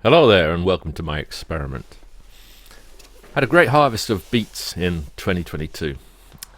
Hello there and welcome to my experiment. Had a great harvest of beets in 2022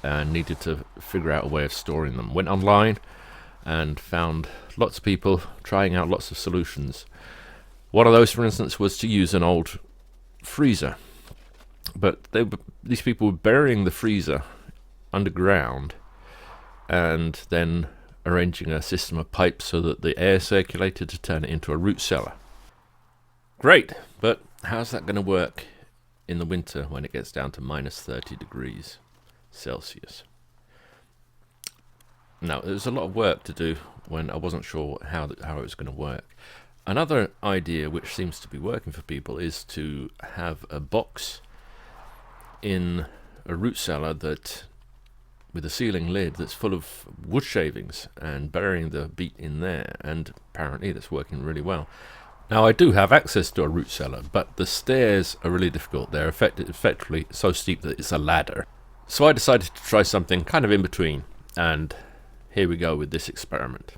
and needed to figure out a way of storing them. Went online and found lots of people trying out lots of solutions. One of those, for instance, was to use an old freezer. But these people were burying the freezer underground and then arranging a system of pipes so that the air circulated to turn it into a root cellar. Great, but how's that going to work in the winter when it gets down to minus 30 degrees Celsius? Now, there's a lot of work to do when I wasn't sure how it was going to work. Another idea which seems to be working for people is to have a box in a root cellar with a sealing lid that's full of wood shavings and burying the beet in there, and apparently that's working really well. Now, I do have access to a root cellar, but the stairs are really difficult. They're effectively so steep that it's a ladder. So I decided to try something kind of in between, and here we go with this experiment.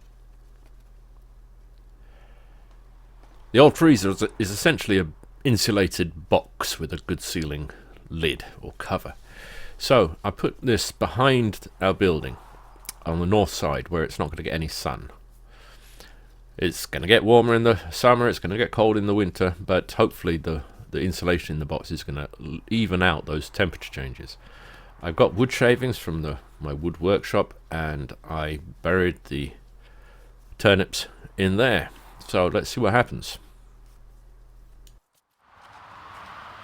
The old freezer is essentially an insulated box with a good sealing lid or cover. So I put this behind our building on the north side where it's not going to get any sun. It's going to get warmer in the summer, it's going to get cold in the winter, but hopefully the insulation in the box is going to even out those temperature changes. I've got wood shavings from my wood workshop, and I buried the turnips in there. So let's see what happens.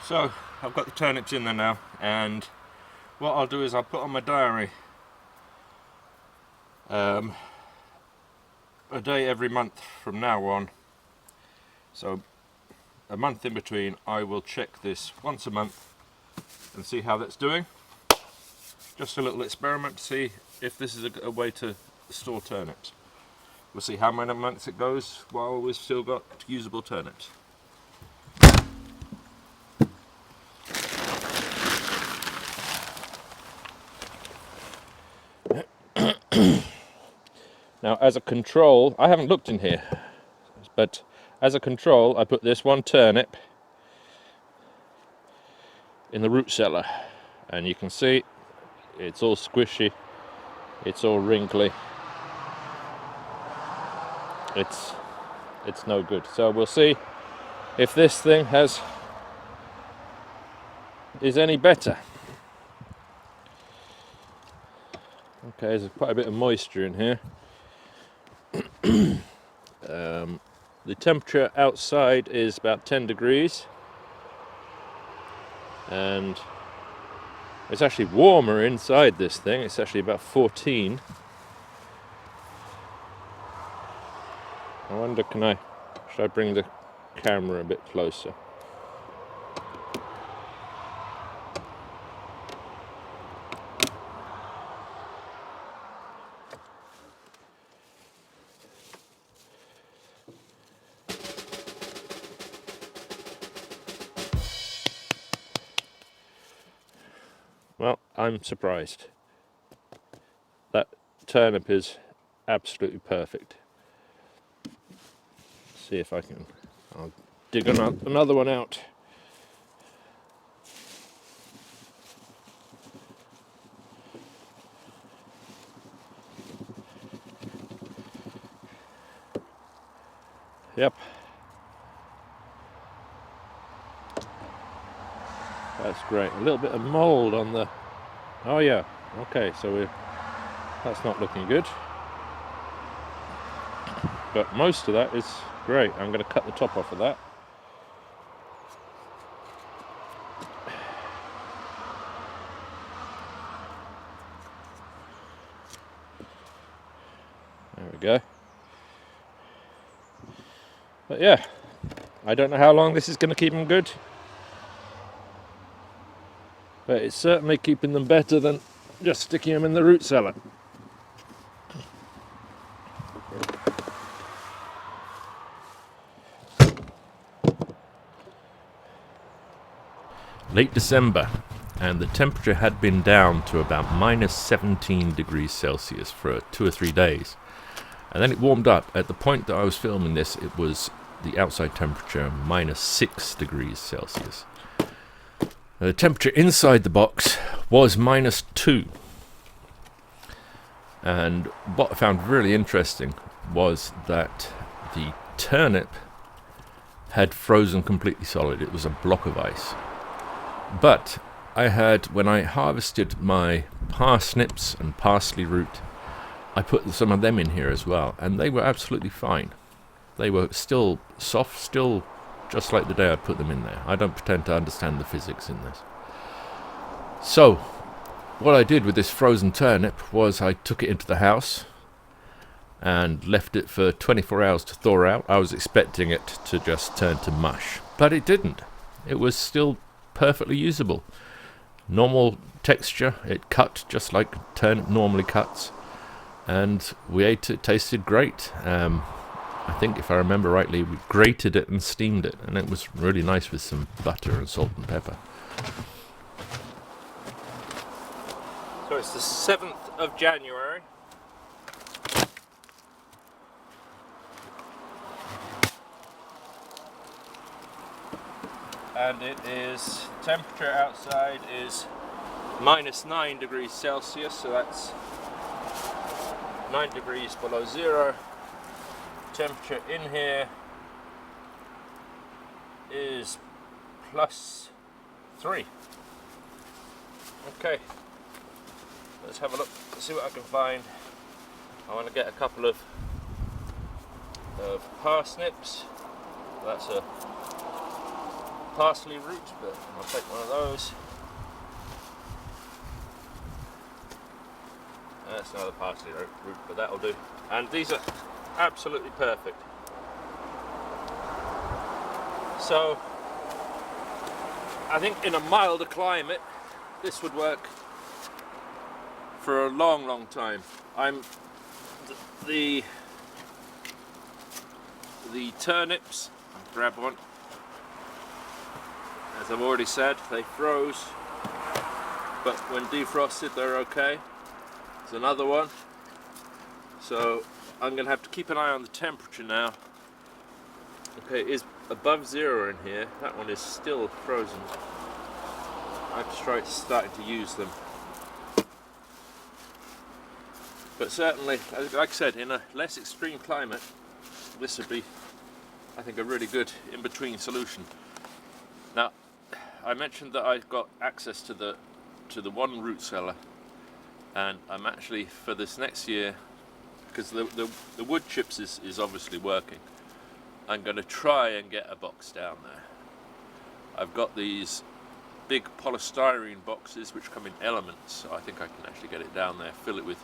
So I've got the turnips in there now, and what I'll do is I'll put on my diary a day every month from now on. So a month in between, I will check this once a month and see how that's doing. Just a little experiment to see if this is a way to store turnips. We'll see how many months it goes while we've still got usable turnips. Now, as a control, I haven't looked in here, but as a control, I put this one turnip in the root cellar, and you can see it's all squishy, it's all wrinkly, it's no good. So we'll see if this thing is any better. Okay, there's quite a bit of moisture in here. The temperature outside is about 10 degrees, and it's actually warmer inside this thing. It's actually about 14. I wonder, should I bring the camera a bit closer? Well, I'm surprised. That turnip is absolutely perfect. See if I'll dig another one out. Yep. That's great. A little bit of mold on the... Oh yeah, okay, so that's not looking good. But most of that is great. I'm going to cut the top off of that. There we go. But yeah, I don't know how long this is going to keep them good, but it's certainly keeping them better than just sticking them in the root cellar. Late December, and the temperature had been down to about minus 17 degrees Celsius for 2 or 3 days. And then it warmed up. At the point that I was filming this, it was the outside temperature -6 degrees Celsius. The temperature inside the box was -2. And what I found really interesting was that the turnip had frozen completely solid. It was a block of ice. But I had, when I harvested my parsnips and parsley root, I put some of them in here as well, and they were absolutely fine. They were still soft, still just like the day I put them in there. I don't pretend to understand the physics in this. So, what I did with this frozen turnip was I took it into the house and left it for 24 hours to thaw out. I was expecting it to just turn to mush, but it didn't. It was still perfectly usable. Normal texture, it cut just like turnip normally cuts, and we ate it. Tasted great. I think if I remember rightly, we grated it and steamed it, and it was really nice with some butter and salt and pepper. So it's the 7th of January. And it is, temperature outside is -9 degrees Celsius, so that's 9 degrees below zero. Temperature in here is +3. Okay, let's have a look, see what I can find. I want to get a couple of parsnips. That's a parsley root, but I'll take one of those. That's another parsley root, but that'll do. And these are absolutely perfect. So I think in a milder climate this would work for a long time. The turnips, I'll grab one. As I've already said, they froze, but when defrosted they're okay. There's another one. So I'm going to have to keep an eye on the temperature now. Okay, it is above zero in here. That one is still frozen. I've starting to use them. But certainly, like I said, in a less extreme climate, this would be, I think, a really good in-between solution. Now, I mentioned that I've got access to the one root cellar, and I'm actually, for this next year, because the wood chips is obviously working, I'm going to try and get a box down there. I've got these big polystyrene boxes which come in elements, so I think I can actually get it down there, fill it with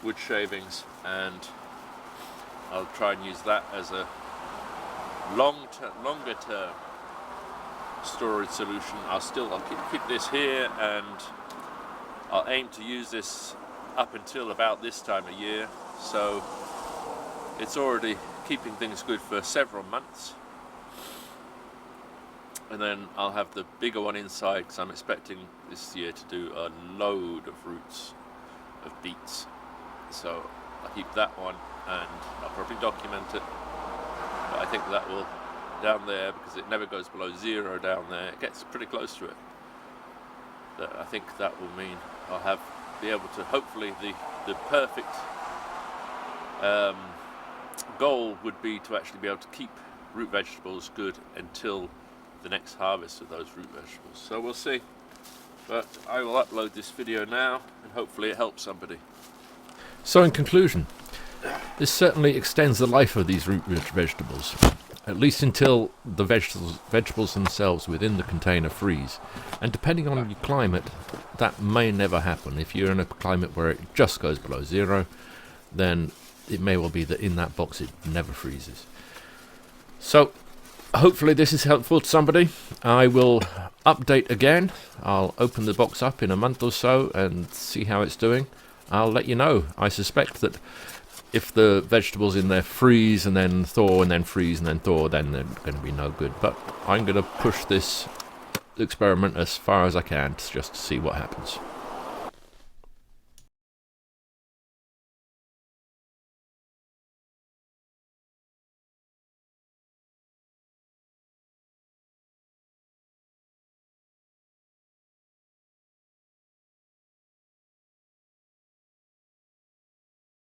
wood shavings, and I'll try and use that as a longer term storage solution. I'll keep this here, and I'll aim to use this up until about this time of year, so it's already keeping things good for several months. And then I'll have the bigger one inside, because I'm expecting this year to do a load of roots of beets. So I'll keep that one, and I'll probably document it. But I think that will, down there, because it never goes below zero down there, it gets pretty close to it. But I think that will mean I'll be able to, hopefully the perfect goal would be to actually be able to keep root vegetables good until the next harvest of those root vegetables. So we'll see. But I will upload this video now, and hopefully it helps somebody. So in conclusion, this certainly extends the life of these root vegetables, at least until the vegetables themselves within the container freeze. And depending on your climate, that may never happen. If you're in a climate where it just goes below zero, then it may well be that in that box it never freezes. So hopefully this is helpful to somebody. I will update again. I'll open the box up in a month or so and see how it's doing. I'll let you know. I suspect that if the vegetables in there freeze and then thaw and then freeze and then thaw, then they're going to be no good. But I'm going to push this experiment as far as I can just to see what happens.